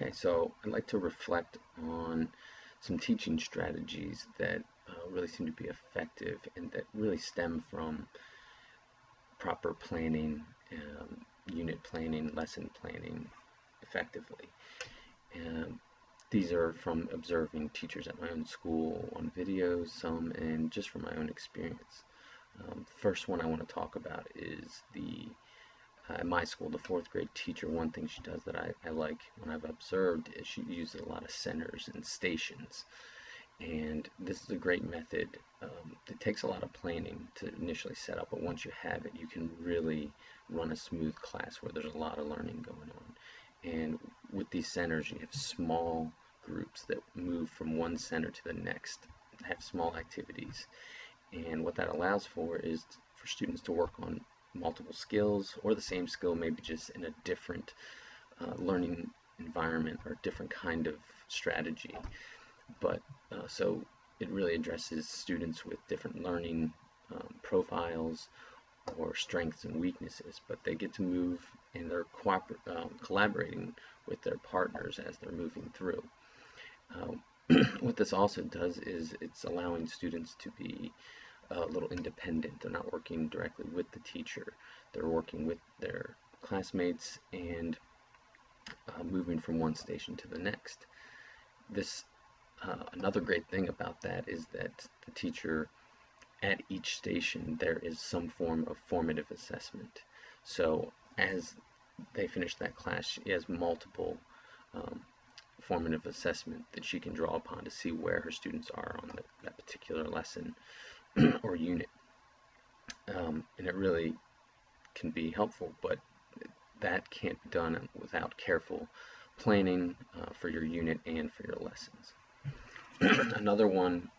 Okay, so I'd like to reflect on some teaching strategies that really seem to be effective and that really stem from proper planning, unit planning, lesson planning effectively. And these are from observing teachers at my own school on videos, some, and just from my own experience. First one I want to talk about is at my school, the fourth grade teacher. One thing she does that I like when I've observed is she uses a lot of centers and stations. And this is a great method. It takes a lot of planning to initially set up, but once you have it, you can really run a smooth class where there's a lot of learning going on. And with these centers, you have small groups that move from one center to the next, have small activities. And what that allows for is for students to work on multiple skills or the same skill, maybe just in a different learning environment or different kind of strategy. But so it really addresses students with different learning profiles or strengths and weaknesses, but they get to move and they're collaborating with their partners as they're moving through. What this also does is it's allowing students to be a little independent. They're not working directly with the teacher. They're working with their classmates and moving from one station to the next. Another great thing about that is that the teacher, at each station, there is some form of formative assessment. So as they finish that class, she has multiple formative assessment that she can draw upon to see where her students are on that particular lesson or unit. And it really can be helpful, but that can't be done without careful planning for your unit and for your lessons. Another one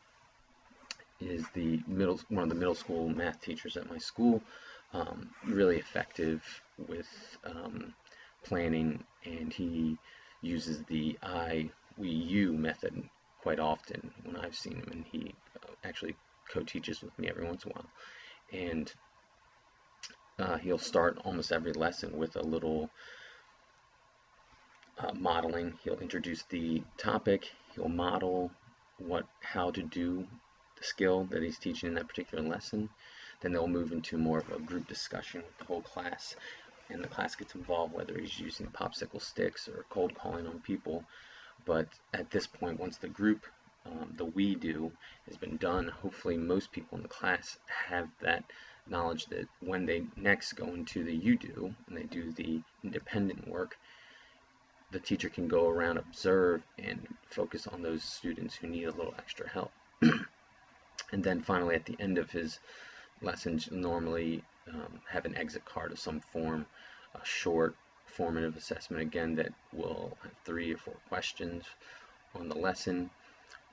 is one of the middle school math teachers at my school, really effective with planning, and he uses the I, we, you method quite often when I've seen him, and he actually co-teaches with me every once in a while. And he'll start almost every lesson with a little modeling. He'll introduce the topic, he'll model how to do the skill that he's teaching in that particular lesson. Then they'll move into more of a group discussion with the whole class, and the class gets involved, whether he's using popsicle sticks or cold calling on people. But at this point, once the group, the we do, has been done, hopefully most people in the class have that knowledge that when they next go into the you do and they do the independent work, the teacher can go around, observe, and focus on those students who need a little extra help. And then finally, at the end of his lessons, normally have an exit card of some form, a short formative assessment, again, that will have 3 or 4 questions on the lesson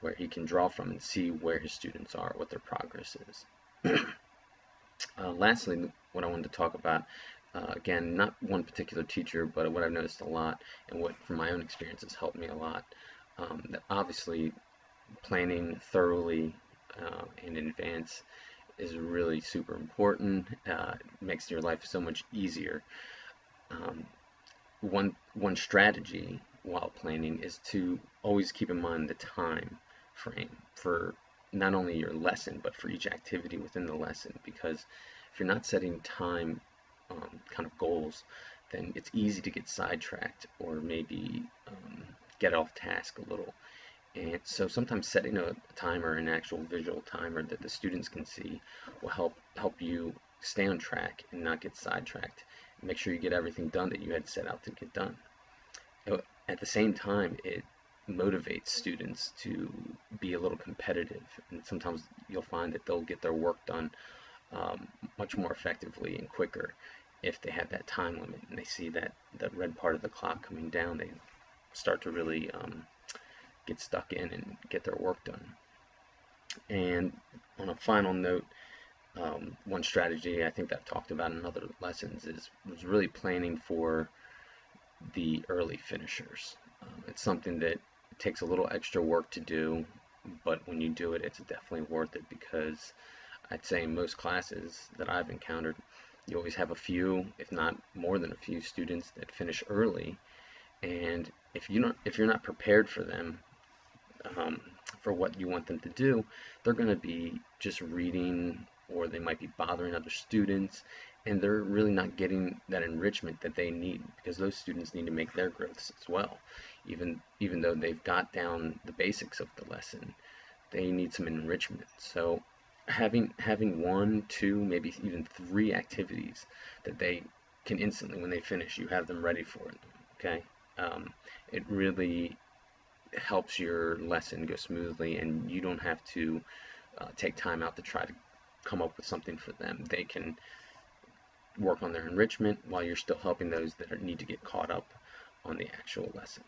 where he can draw from and see where his students are, what their progress is. Lastly, what I wanted to talk about, again, not one particular teacher, but what I've noticed a lot and what from my own experience has helped me a lot, that obviously planning thoroughly in advance is really super important. It makes your life so much easier. One strategy while planning is to always keep in mind the time frame for not only your lesson but for each activity within the lesson, because if you're not setting time kind of goals, then it's easy to get sidetracked or maybe get off task a little. And so sometimes setting a timer, an actual visual timer that the students can see, will help you stay on track and not get sidetracked. Make sure you get everything done that you had set out to get done. At the same time, it motivates students to be a little competitive, and sometimes you'll find that they'll get their work done much more effectively and quicker if they have that time limit and they see that red part of the clock coming down. They start to really get stuck in and get their work done. And on a final note, one strategy I think that I've talked about in other lessons was really planning for the early finishers. It's something that takes a little extra work to do, but when you do it, it's definitely worth it, because I'd say in most classes that I've encountered, you always have a few, if not more than a few, students that finish early, And if you're not prepared for them, for what you want them to do, they're going to be just reading, or they might be bothering other students, and they're really not getting that enrichment that they need, because those students need to make their growths as well. Even though they've got down the basics of the lesson, they need some enrichment. So having one, two, maybe even three activities that they can instantly, when they finish, you have them ready for it. Okay, it really helps your lesson go smoothly, and you don't have to take time out to try to come up with something for them. They can work on their enrichment while you're still helping those that need to get caught up on the actual lesson.